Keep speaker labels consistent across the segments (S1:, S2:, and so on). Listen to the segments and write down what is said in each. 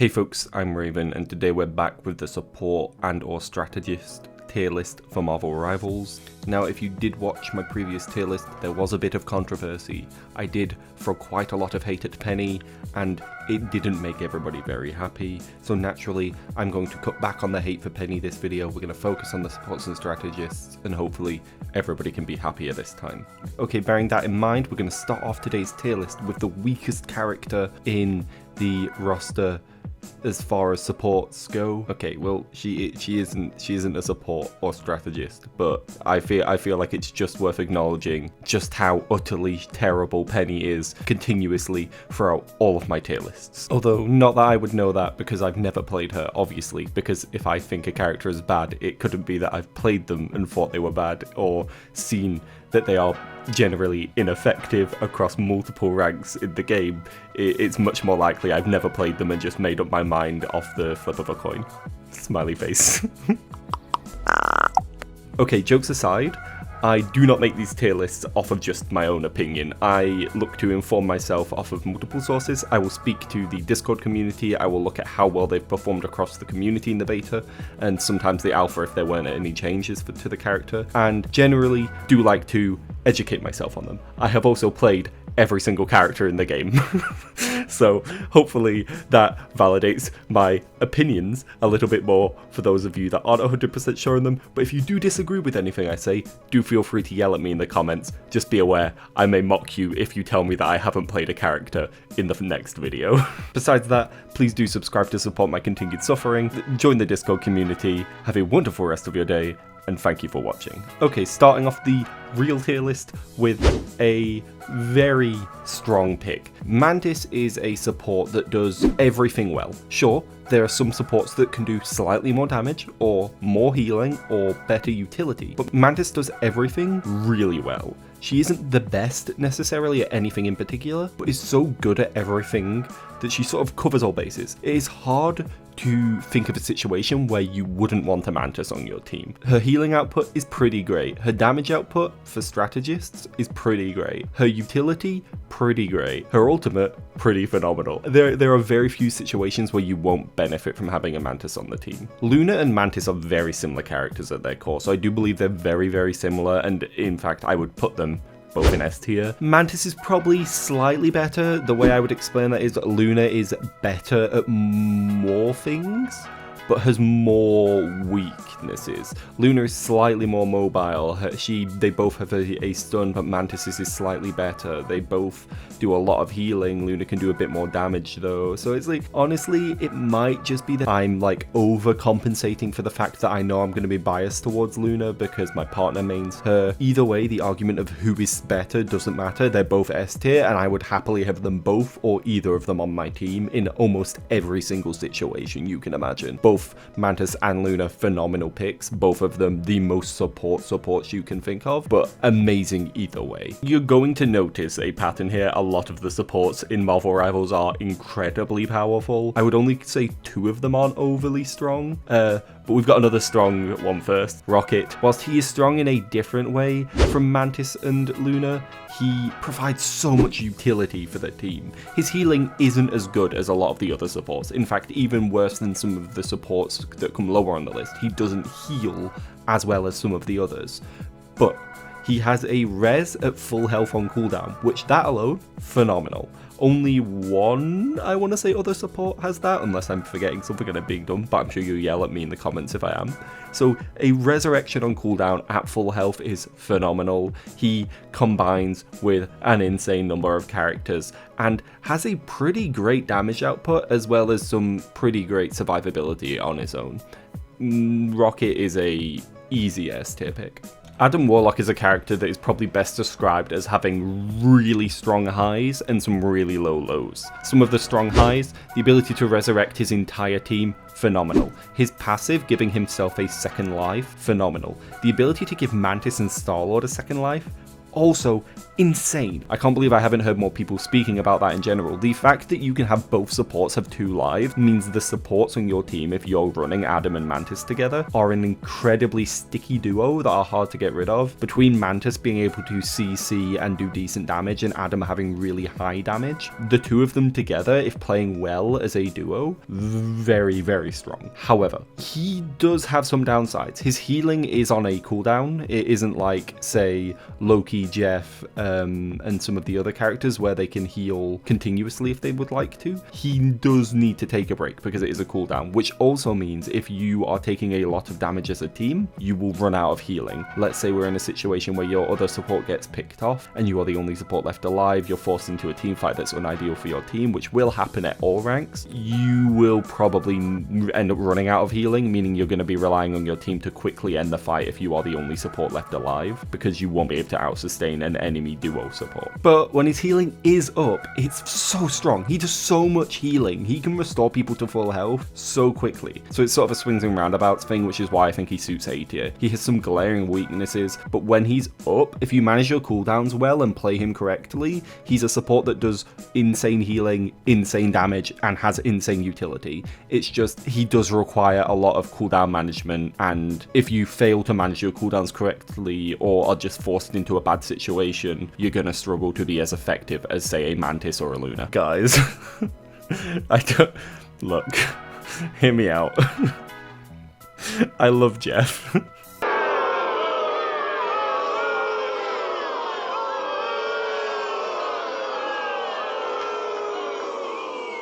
S1: Hey folks, I'm Raven, and today we're back with the support and or strategist tier list for Marvel Rivals. Now, if you did watch my previous tier list, there was a bit of controversy. I did throw quite a lot of hate at Penny, and it didn't make everybody very happy. So naturally, I'm going to cut back on the hate for Penny this video. We're going to focus on the supports and strategists, and hopefully everybody can be happier this time. Okay, bearing that in mind, we're going to start off today's tier list with the weakest character in the roster as far as supports go. Okay, well, she isn't a support or strategist, but I feel like it's just worth acknowledging just how utterly terrible Penny is continuously throughout all of my tier lists. Although, not that I would know that because I've never played her, obviously, because if I think a character is bad, it couldn't be that I've played them and thought they were bad, or seen that they are generally ineffective across multiple ranks in the game. It's much more likely I've never played them and just made up my mind off the flip of a coin. Smiley face. Okay, jokes aside, I do not make these tier lists off of just my own opinion. I look to inform myself off of multiple sources. I will speak to the Discord community, I will look at how well they've performed across the community in the beta, and sometimes the alpha if there weren't any changes to the character, and generally do like to educate myself on them. I have also played every single character in the game. So hopefully that validates my opinions a little bit more for those of you that aren't 100% sure on them. But if you do disagree with anything I say, do feel free to yell at me in the comments. Just be aware, I may mock you if you tell me that I haven't played a character in the next video. Besides that, please do subscribe to support my continued suffering, join the Discord community, have a wonderful rest of your day, and thank you for watching. Okay, starting off the real tier list with a very strong pick. Mantis is a support that does everything well. Sure, there are some supports that can do slightly more damage, or more healing, or better utility, but Mantis does everything really well. She isn't the best necessarily at anything in particular, but is so good at everything that she sort of covers all bases. It is hard to think of a situation where you wouldn't want a Mantis on your team. Her healing output is pretty great. Her damage output for strategists is pretty great. Her utility, pretty great. Her ultimate, pretty phenomenal. There are very few situations where you won't benefit from having a Mantis on the team. Luna and Mantis are very similar characters at their core, so I do believe they're very, very similar, and in fact I would put them both in S tier. Mantis is probably slightly better. The way I would explain that is that Luna is better at more things, but has more weaknesses. Luna is slightly more mobile. They both have a stun, but Mantis is slightly better. They both do a lot of healing. Luna can do a bit more damage though. So it's like, honestly, it might just be that I'm like overcompensating for the fact that I know I'm going to be biased towards Luna because my partner mains her. Either way, the argument of who is better doesn't matter. They're both S tier, and I would happily have them both or either of them on my team in almost every single situation you can imagine. Both Mantis and Luna, phenomenal picks. Both of them the most supports you can think of, but amazing either way. You're going to notice a pattern here. A lot of the supports in Marvel Rivals are incredibly powerful. I would only say 2 of them aren't overly strong, but we've got another strong one first. Rocket. Whilst he is strong in a different way from Mantis and Luna, he provides so much utility for the team. His healing isn't as good as a lot of the other supports. In fact, even worse than some of the supports that come lower on the list. He doesn't heal as well as some of the others. But he has a res at full health on cooldown, which that alone, phenomenal. Only one, I want to say, other support has that, unless I'm forgetting something and I'm being dumb, but I'm sure you'll yell at me in the comments if I am. So a resurrection on cooldown at full health is phenomenal. He combines with an insane number of characters and has a pretty great damage output as well as some pretty great survivability on his own. Rocket is a easy S tier pick. Adam Warlock is a character that is probably best described as having really strong highs and some really low lows. Some of the strong highs, the ability to resurrect his entire team, phenomenal. His passive, giving himself a second life, phenomenal. The ability to give Mantis and Star-Lord a second life, also insane. I can't believe I haven't heard more people speaking about that in general. The fact that you can have both supports have 2 lives means the supports on your team, if you're running Adam and Mantis together, are an incredibly sticky duo that are hard to get rid of. Between Mantis being able to CC and do decent damage and Adam having really high damage, the 2 of them together, if playing well as a duo, very, very strong. However, he does have some downsides. His healing is on a cooldown. It isn't like, say, Loki, Jeff, and some of the other characters where they can heal continuously if they would like to. He does need to take a break because it is a cooldown, which also means if you are taking a lot of damage as a team, you will run out of healing. Let's say we're in a situation where your other support gets picked off and you are the only support left alive, you're forced into a team fight that's unideal for your team, which will happen at all ranks. You will probably end up running out of healing, meaning you're going to be relying on your team to quickly end the fight if you are the only support left alive, because you won't be able to out-sustain an enemy duo support. But when his healing is up, it's so strong. He does so much healing. He can restore people to full health so quickly. So it's sort of a swings and roundabouts thing, which is why I think he suits A tier. He has some glaring weaknesses, but when he's up, if you manage your cooldowns well and play him correctly, he's a support that does insane healing, insane damage, and has insane utility. It's just, he does require a lot of cooldown management, and if you fail to manage your cooldowns correctly or are just forced into a bad situation, you're gonna struggle to be as effective as, say, a Mantis or a Luna. Guys, I don't... Look, hear me out. I love Jeff.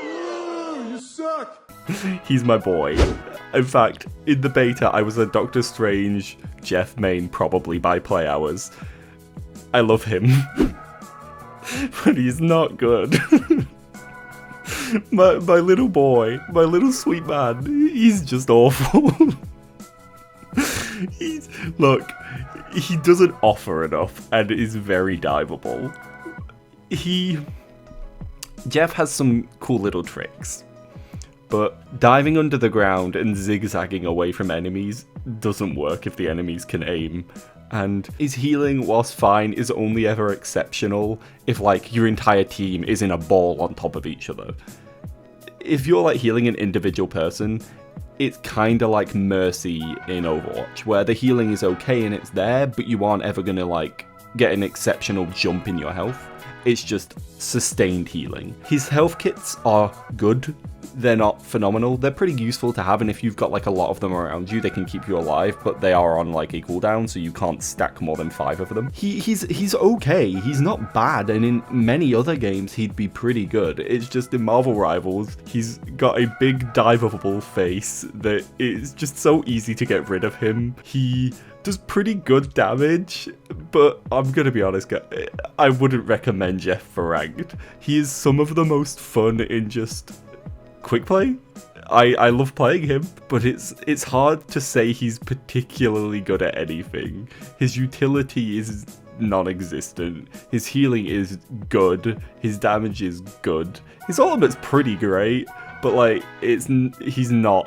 S2: You suck!
S1: He's my boy. In fact, in the beta, I was a Doctor Strange Jeff main probably by play hours. I love him. But he's not good. my little boy, my little sweet man, he's just awful. Look, he doesn't offer enough and is very diveable. Jeff has some cool little tricks, but diving under the ground and zigzagging away from enemies doesn't work if the enemies can aim. And his healing, whilst fine, is only ever exceptional if, like, your entire team is in a ball on top of each other. If you're, like, healing an individual person, it's kind of like Mercy in Overwatch, where the healing is okay and it's there, but you aren't ever going to, like, get an exceptional jump in your health. It's just sustained healing. His health kits are good. They're not phenomenal. They're pretty useful to have, and if you've got like a lot of them around you, they can keep you alive, but they are on like a cooldown, so you can't stack more than 5 of them. He's okay. He's not bad, and in many other games, he'd be pretty good. It's just in Marvel Rivals, he's got a big diveable face that it's just so easy to get rid of him. He does pretty good damage, but I'm gonna be honest, I wouldn't recommend Jeff for ranked. He is some of the most fun in just quick play. I love playing him, but it's hard to say he's particularly good at anything. His utility is non-existent. His healing is good. His damage is good. His ultimate's pretty great, but like he's no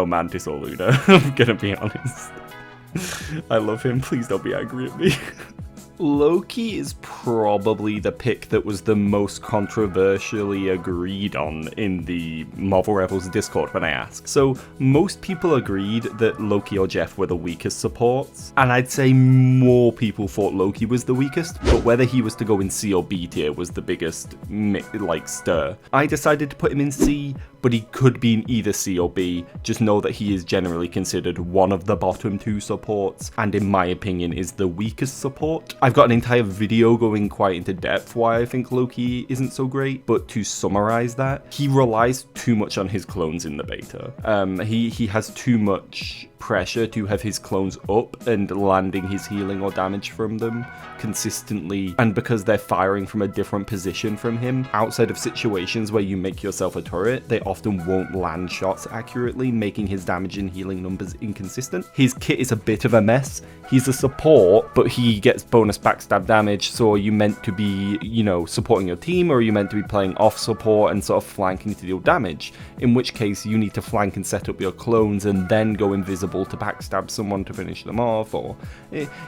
S1: Mantis or Luna. I'm gonna be honest. I love him. Please don't be angry at me. Loki is probably the pick that was the most controversially agreed on in the Marvel Rebels Discord when I asked. So most people agreed that Loki or Jeff were the weakest supports, and I'd say more people thought Loki was the weakest, but whether he was to go in C or B tier was the biggest, stir. I decided to put him in C, but he could be in either C or B. Just know that he is generally considered one of the bottom 2 supports, and in my opinion is the weakest support. I've got an entire video going quite into depth why I think Loki isn't so great, but to summarize that, he relies too much on his clones in the beta. He has too much pressure to have his clones up and landing his healing or damage from them consistently, and because they're firing from a different position from him, outside of situations where you make yourself a turret, they often won't land shots accurately, making his damage and healing numbers inconsistent. His kit is a bit of a mess. He's a support, but he gets bonus backstab damage, so are you meant to be, supporting your team, or are you meant to be playing off support and sort of flanking to deal damage? In which case, you need to flank and set up your clones and then go invisible usable to backstab someone to finish them off, or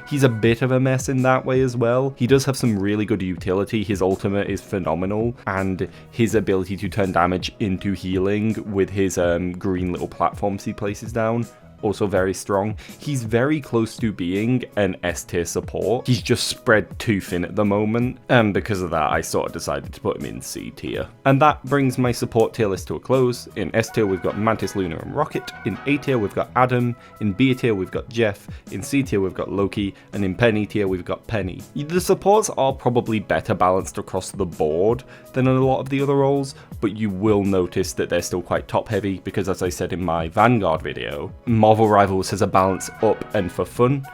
S1: he's a bit of a mess in that way as well. He does have some really good utility. His ultimate is phenomenal, and his ability to turn damage into healing with his green little platforms he places down, also very strong. He's very close to being an S tier support. He's just spread too thin at the moment, and because of that I sort of decided to put him in C tier. And that brings my support tier list to a close. In S tier we've got Mantis, Luna and Rocket. In A tier we've got Adam. In B tier we've got Jeff. In C tier we've got Loki, and in Penny tier we've got Penny. The supports are probably better balanced across the board than in a lot of the other roles, but you will notice that they're still quite top heavy because, as I said in my Vanguard video, Marvel Rivals has a balance up and for fun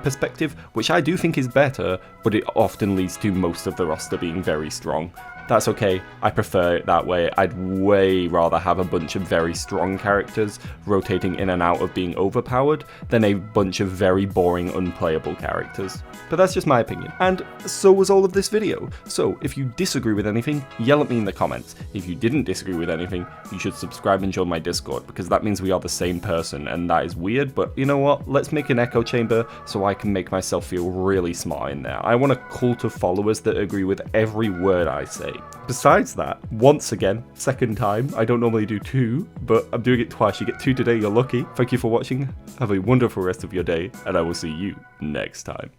S1: perspective, which I do think is better, but it often leads to most of the roster being very strong. That's okay, I prefer it that way. I'd way rather have a bunch of very strong characters rotating in and out of being overpowered than a bunch of very boring, unplayable characters. But that's just my opinion. And so was all of this video. So if you disagree with anything, yell at me in the comments. If you didn't disagree with anything, you should subscribe and join my Discord, because that means we are the same person, and that is weird, but you know what? Let's make an echo chamber so I can make myself feel really smart in there. I want a cult of followers that agree with every word I say. Besides that, once again, second time, I don't normally do 2, but I'm doing it twice. You get 2 today, you're lucky. Thank you for watching, have a wonderful rest of your day, and I will see you next time.